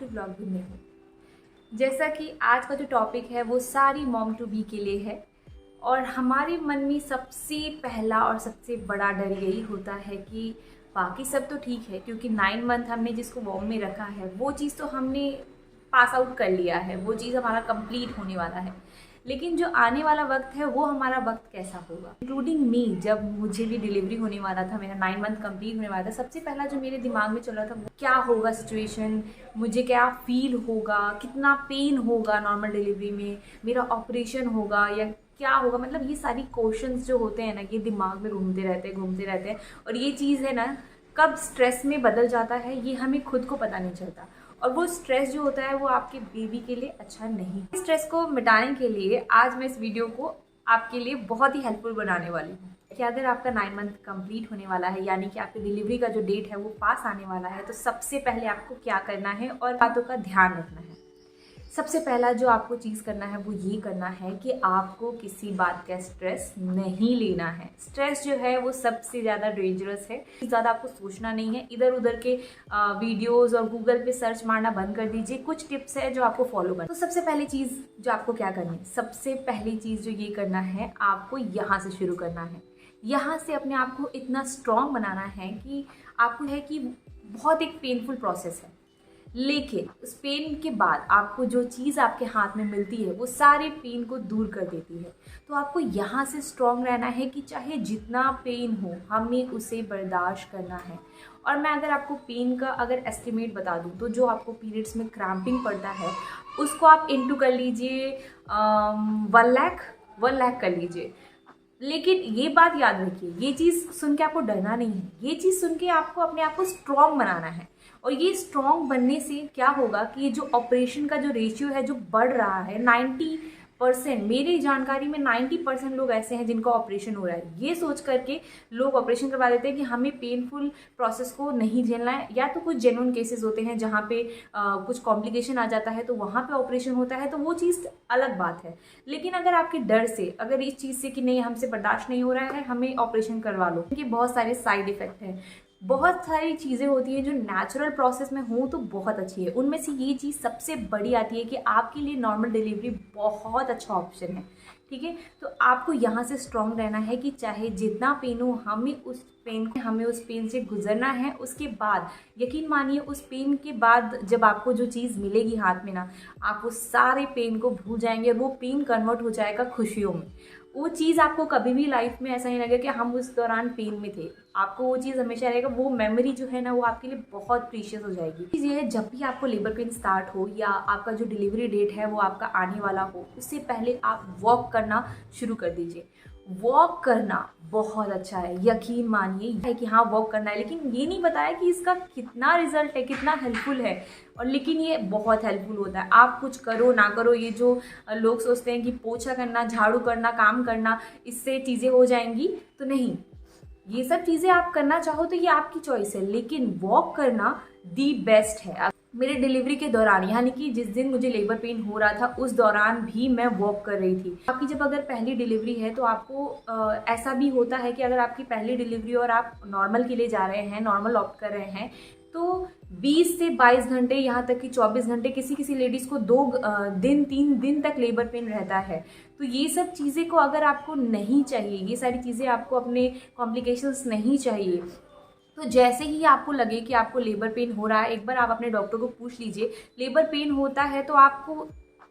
To vlog with Neha. जैसा कि आज का जो टॉपिक है वो सारी मॉम टू बी के लिए है और हमारे मन में सबसे पहला और सबसे बड़ा डर यही होता है कि बाकी सब तो ठीक है क्योंकि 9 मंथ हमने जिसको वॉर्म में रखा है वो चीज़ तो हमने पास आउट कर लिया है, वो चीज़ हमारा कंप्लीट होने वाला है, लेकिन जो आने वाला वक्त है वो हमारा वक्त कैसा होगा। इंक्लूडिंग मी, जब मुझे भी डिलीवरी होने वाला था, मेरा 9 मंथ कंप्लीट होने वाला था, सबसे पहला जो मेरे दिमाग में चल रहा था वो क्या होगा सिचुएशन, मुझे क्या फील होगा, कितना पेन होगा नॉर्मल डिलीवरी में, मेरा ऑपरेशन होगा या क्या होगा। मतलब ये सारी क्वेश्चंस जो होते हैं ना, ये दिमाग में घूमते रहते हैं और ये चीज़ है ना कब स्ट्रेस में बदल जाता है ये हमें खुद को पता नहीं चलता। और वो स्ट्रेस जो होता है वो आपके बेबी के लिए अच्छा नहीं है। स्ट्रेस को मिटाने के लिए आज मैं इस वीडियो को आपके लिए बहुत ही हेल्पफुल बनाने वाली हूँ कि अगर आपका 9 मंथ कंप्लीट होने वाला है, यानी कि आपकी डिलीवरी का जो डेट है वो पास आने वाला है, तो सबसे पहले आपको क्या करना है और बातों का ध्यान रखना है। सबसे पहला जो आपको चीज़ करना है वो ये करना है कि आपको किसी बात का स्ट्रेस नहीं लेना है। स्ट्रेस जो है वो सबसे ज़्यादा डेंजरस है। ज़्यादा आपको सोचना नहीं है, इधर उधर के वीडियोस और गूगल पे सर्च मारना बंद कर दीजिए। कुछ टिप्स है जो आपको फॉलो करना। तो सबसे पहली चीज़ जो आपको क्या करनी है, सबसे पहली चीज़ जो ये करना है, आपको यहाँ से शुरू करना है। यहाँ से अपने आप को इतना स्ट्रॉन्ग बनाना है कि आपको है कि बहुत एक पेनफुल प्रोसेस है, लेकिन उस पेन के बाद आपको जो चीज़ आपके हाथ में मिलती है वो सारे पेन को दूर कर देती है। तो आपको यहाँ से स्ट्रॉन्ग रहना है कि चाहे जितना पेन हो हमें उसे बर्दाश्त करना है। और मैं अगर आपको पेन का अगर एस्टिमेट बता दूँ तो जो आपको पीरियड्स में क्रैम्पिंग पड़ता है उसको आप इनटू कर लीजिए 1 लाख कर लीजिए। लेकिन ये बात याद रखिए, ये चीज़ सुन के आपको डरना नहीं है, ये चीज़ सुन के आपको अपने आप को स्ट्रॉन्ग बनाना है। और ये स्ट्रॉन्ग बनने से क्या होगा कि ये जो ऑपरेशन का जो रेशियो है जो बढ़ रहा है 90%, मेरी जानकारी में 90% लोग ऐसे हैं जिनका ऑपरेशन हो रहा है। ये सोच करके लोग ऑपरेशन करवा देते हैं कि हमें पेनफुल प्रोसेस को नहीं झेलना है, या तो कुछ जेन्युइन केसेस होते हैं जहाँ पे कुछ कॉम्प्लिकेशन आ जाता है तो वहाँ पे ऑपरेशन होता है, तो वो चीज़ अलग बात है। लेकिन अगर आपके डर से, अगर इस चीज़ से कि नहीं हमसे बर्दाश्त नहीं हो रहा है, हमें ऑपरेशन करवा लो, क्योंकि बहुत सारे साइड इफ़ेक्ट हैं, बहुत सारी चीज़ें होती हैं जो नेचुरल प्रोसेस में हो तो बहुत अच्छी है। उनमें से ये चीज़ सबसे बड़ी आती है कि आपके लिए नॉर्मल डिलीवरी बहुत अच्छा ऑप्शन है। ठीक है, तो आपको यहाँ से स्ट्रॉन्ग रहना है कि चाहे जितना पेन हो हमें उस पेन से गुजरना है। उसके बाद यकीन मानिए, उस पेन के बाद जब आपको जो चीज़ मिलेगी हाथ में ना, आप उस सारे पेन को भूल जाएंगे और वो पेन कन्वर्ट हो जाएगा खुशियों में। वो चीज़ आपको कभी भी लाइफ में ऐसा नहीं लगेगा कि हम उस दौरान पेन में थे, आपको वो चीज़ हमेशा रहेगा। वो मेमोरी जो है ना वो आपके लिए बहुत प्रीशियस हो जाएगी। चीज़ ये है, जब भी आपको लेबर पेन स्टार्ट हो या आपका जो डिलीवरी डेट है वो आपका आने वाला हो, उससे पहले आप वॉक करना शुरू कर दीजिए। वॉक करना बहुत अच्छा है, यकीन मानिए है कि हाँ वॉक करना है, लेकिन ये नहीं बताया कि इसका कितना रिजल्ट है, कितना हेल्पफुल है। और लेकिन ये बहुत हेल्पफुल होता है। आप कुछ करो ना करो, ये जो लोग सोचते हैं कि पोछा करना, झाड़ू करना, काम करना, इससे चीज़ें हो जाएंगी, तो नहीं, ये सब चीज़ें आप करना चाहो तो ये आपकी चॉइस है, लेकिन वॉक करना दी बेस्ट है। मेरे डिलीवरी के दौरान, यानी कि जिस दिन मुझे लेबर पेन हो रहा था उस दौरान भी मैं वॉक कर रही थी। आपकी जब अगर पहली डिलीवरी है तो आपको ऐसा भी होता है कि अगर आपकी पहली डिलीवरी और आप नॉर्मल के लिए जा रहे हैं, नॉर्मल ऑप्ट कर रहे हैं, तो 20 से 22 घंटे, यहाँ तक कि 24 घंटे, किसी लेडीज़ को 3 दिन तक लेबर पेन रहता है। तो ये सब चीज़ें को अगर आपको नहीं चाहिए, ये सारी चीज़ें आपको अपने कॉम्प्लिकेशंस नहीं चाहिए, तो जैसे ही आपको लगे कि आपको लेबर पेन हो रहा है, एक बार आप अपने डॉक्टर को पूछ लीजिए। लेबर पेन होता है तो आपको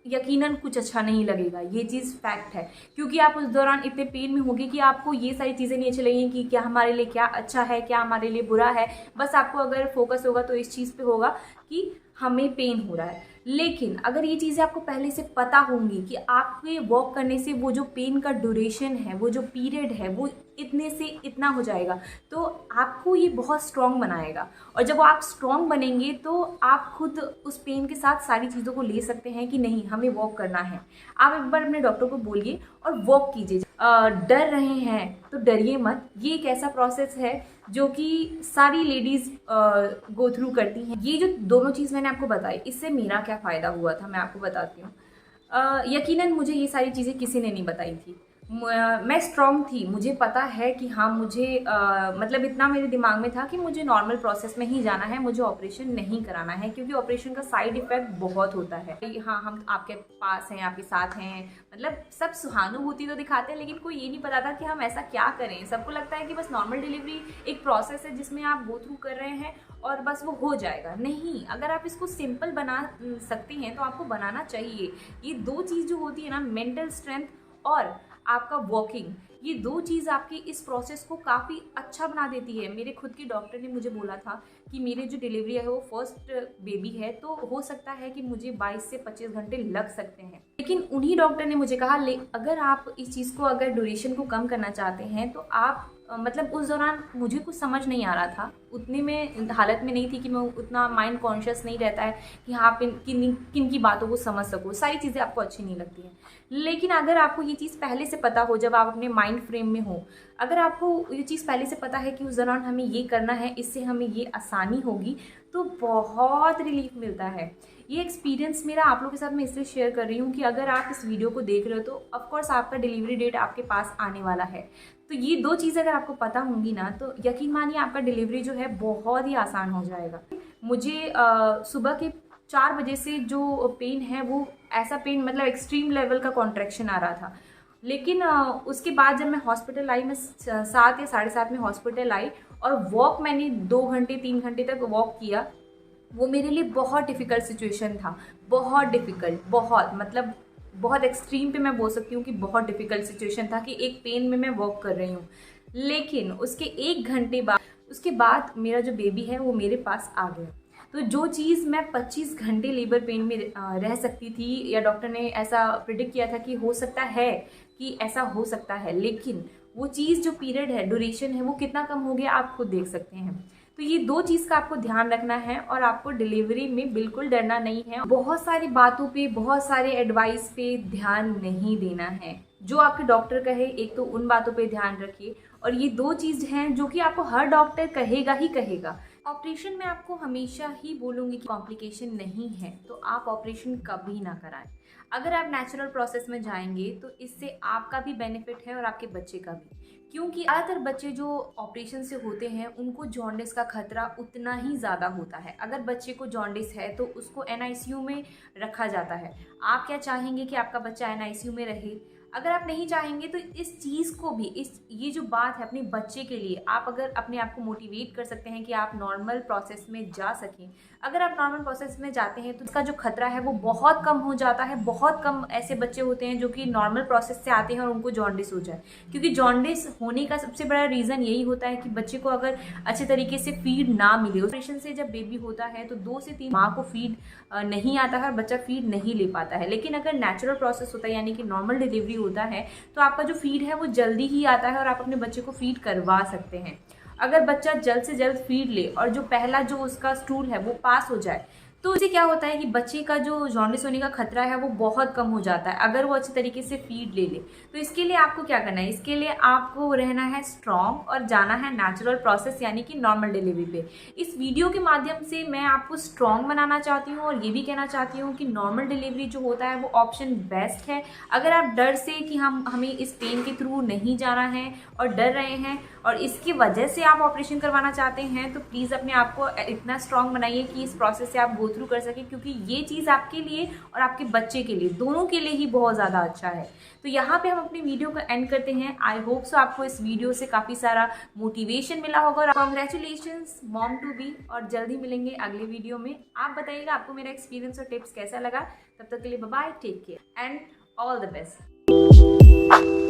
यकीनन कुछ अच्छा नहीं लगेगा, ये चीज़ फैक्ट है, क्योंकि आप उस दौरान इतने पेन में होंगे कि आपको ये सारी चीज़ें नहीं अच्छी लगेंगी कि क्या हमारे लिए क्या अच्छा है, क्या हमारे लिए बुरा है। बस आपको अगर फोकस होगा तो इस चीज़ पे होगा कि हमें पेन हो रहा है। लेकिन अगर ये चीज़ें आपको पहले से पता होंगी कि आपके वॉक करने से वो जो पेन का ड्यूरेशन है, वो जो पीरियड है, वो इतने से इतना हो जाएगा, तो आपको ये बहुत स्ट्रॉन्ग बनाएगा। और जब आप स्ट्रॉन्ग बनेंगे तो आप खुद उस पेन के साथ सारी चीज़ों को ले सकते हैं कि नहीं हमें वॉक करना है। आप एक बार अपने डॉक्टर को बोलिए और वॉक कीजिए। डर रहे हैं तो डरिए मत, ये एक ऐसा प्रोसेस है जो कि सारी लेडीज़ गो थ्रू करती हैं। ये जो दोनों चीज़ मैंने आपको बताई, इससे मेरा क्या फ़ायदा हुआ था मैं आपको बताती हूँ। यकीनन मुझे ये सारी चीज़ें किसी ने नहीं बताई थी। मैं स्ट्रॉन्ग थी, मुझे पता है कि हाँ मुझे मतलब इतना मेरे दिमाग में था कि मुझे नॉर्मल प्रोसेस में ही जाना है, मुझे ऑपरेशन नहीं कराना है, क्योंकि ऑपरेशन का साइड इफ़ेक्ट बहुत होता है। हाँ, हम आपके पास हैं, आपके साथ हैं, मतलब सब सहानुभूति तो दिखाते हैं, लेकिन कोई ये नहीं पता था कि हम ऐसा क्या करें। सबको लगता है कि बस नॉर्मल डिलीवरी एक प्रोसेस है जिसमें आप गो थ्रू कर रहे हैं और बस वो हो जाएगा। नहीं, अगर आप इसको सिंपल बना सकती हैं तो आपको बनाना चाहिए। ये दो चीज़ जो होती है ना, मेंटल स्ट्रेंथ और आपका वॉकिंग, ये दो चीज़ आपकी इस प्रोसेस को काफ़ी अच्छा बना देती है। मेरे खुद की डॉक्टर ने मुझे बोला था कि मेरे जो डिलीवरी है वो फर्स्ट बेबी है, तो हो सकता है कि मुझे 22 से 25 घंटे लग सकते हैं। लेकिन उन्हीं डॉक्टर ने मुझे कहा अगर आप इस चीज़ को, अगर ड्यूरेशन को कम करना चाहते हैं तो आप मतलब उस दौरान मुझे कुछ समझ नहीं आ रहा था, उतने में हालत में नहीं थी कि मैं उतना माइंड कॉन्शियस नहीं रहता है कि हाँ आप किन की बातों को समझ सको, सारी चीज़ें आपको अच्छी नहीं लगती हैं। लेकिन अगर आपको ये चीज़ पहले से पता हो, जब आप अपने माइंड फ्रेम में हो, अगर आपको ये चीज़ पहले से पता है कि उस दौरान हमें ये करना है, इससे हमें ये आसानी होगी, तो बहुत रिलीफ मिलता है। ये एक्सपीरियंस मेरा आप लोगों के साथ मैं इसलिए शेयर कर रही हूँ कि अगर आप इस वीडियो को देख रहे हो तो ऑफकोर्स आपका डिलीवरी डेट आपके पास आने वाला है। तो ये दो चीज़ अगर आपको पता होंगी ना, तो यकीन मानिए आपका डिलीवरी जो है बहुत ही आसान हो जाएगा। मुझे सुबह के 4 बजे से जो पेन है वो ऐसा पेन, मतलब एक्सट्रीम लेवल का कॉन्ट्रैक्शन आ रहा था। लेकिन उसके बाद जब मैं हॉस्पिटल आई, मैं 7 या 7:30 में हॉस्पिटल आई और वॉक मैंने 2 घंटे 3 घंटे तक वॉक किया। वो मेरे लिए बहुत डिफ़िकल्ट सिचुएशन था, बहुत डिफ़िकल्ट, बहुत मतलब बहुत एक्सट्रीम पे मैं बोल सकती हूँ कि बहुत डिफ़िकल्ट सिचुएशन था कि एक पेन में मैं वॉक कर रही हूँ। लेकिन उसके 1 घंटे बाद, उसके बाद मेरा जो बेबी है वो मेरे पास आ गया। तो जो चीज़ मैं 25 घंटे लेबर पेन में रह सकती थी, या डॉक्टर ने ऐसा प्रिडिक्ट किया था कि हो सकता है कि ऐसा हो सकता है, लेकिन वो चीज़ जो पीरियड है, ड्यूरेशन है, वो कितना कम हो गया आप खुद देख सकते हैं। तो ये दो चीज़ का आपको ध्यान रखना है और आपको डिलीवरी में बिल्कुल डरना नहीं है। बहुत सारी बातों पे, बहुत सारे एडवाइस पे ध्यान नहीं देना है। जो आपके डॉक्टर कहे, एक तो उन बातों पे ध्यान रखिए, और ये दो चीज़ हैं जो कि आपको हर डॉक्टर कहेगा ही कहेगा। ऑपरेशन में आपको हमेशा ही बोलूँगी कि कॉम्प्लिकेशन नहीं है तो आप ऑपरेशन कभी ना कराएं। अगर आप नेचुरल प्रोसेस में जाएंगे तो इससे आपका भी बेनिफिट है और आपके बच्चे का भी, क्योंकि ज़्यादातर बच्चे जो ऑपरेशन से होते हैं उनको जॉन्डिस का खतरा उतना ही ज़्यादा होता है। अगर बच्चे को जॉन्डिस है तो उसको NICU में रखा जाता है। आप क्या चाहेंगे कि आपका बच्चा NICU में रहे? अगर आप नहीं चाहेंगे तो इस चीज़ को भी, ये जो बात है अपने बच्चे के लिए, आप अगर अपने आप को मोटिवेट कर सकते हैं कि आप नॉर्मल प्रोसेस में जा सकें। अगर आप नॉर्मल प्रोसेस में जाते हैं तो इसका जो खतरा है वो बहुत कम हो जाता है। बहुत कम ऐसे बच्चे होते हैं जो कि नॉर्मल प्रोसेस से आते हैं और उनको जॉन्डिस हो जाए, क्योंकि जॉन्डिस होने का सबसे बड़ा रीज़न यही होता है कि बच्चे को अगर अच्छे तरीके से फीड ना मिले। ऑपरेशन से जब बेबी होता है तो 2 से 3 माह को फीड नहीं आता है और बच्चा फीड नहीं ले पाता है। लेकिन अगर नेचुरल प्रोसेस होता है, यानी कि नॉर्मल डिलीवरी होता है, तो आपका जो फीड है वो जल्दी ही आता है और आप अपने बच्चे को फीड करवा सकते हैं। अगर बच्चा जल्द से जल्द फीड ले और जो पहला जो उसका स्टूल है वो पास हो जाए, तो इससे क्या होता है कि बच्चे का जो जॉन्डिस होने का खतरा है वो बहुत कम हो जाता है, अगर वो अच्छे तरीके से फीड ले ले। तो इसके लिए आपको क्या करना है? इसके लिए आपको रहना है स्ट्रॉन्ग और जाना है नेचुरल प्रोसेस, यानी कि नॉर्मल डिलीवरी पे। इस वीडियो के माध्यम से मैं आपको स्ट्रॉन्ग बनाना चाहती हूँ और ये भी कहना चाहती हूँ कि नॉर्मल डिलीवरी जो होता है वो ऑप्शन बेस्ट है। अगर आप डर से कि हमें इस पेन के थ्रू नहीं जाना है और डर रहे हैं और इसकी वजह से आप ऑपरेशन करवाना चाहते हैं, तो प्लीज़ अपने आप को इतना स्ट्रॉन्ग बनाइए कि इस प्रोसेस से आप गो थ्रू कर सकें, क्योंकि ये चीज़ आपके लिए और आपके बच्चे के लिए, दोनों के लिए ही बहुत ज़्यादा अच्छा है। तो यहाँ पे हम अपनी वीडियो को एंड करते हैं। आई होप सो आपको इस वीडियो से काफ़ी सारा मोटिवेशन मिला होगा। और कॉन्ग्रेचुलेशंस मॉम टू बी, और जल्दी मिलेंगे अगले वीडियो में। आप बताइएगा आपको मेरा एक्सपीरियंस और टिप्स कैसा लगा। तब तक के लिए bye bye, take care and all the best.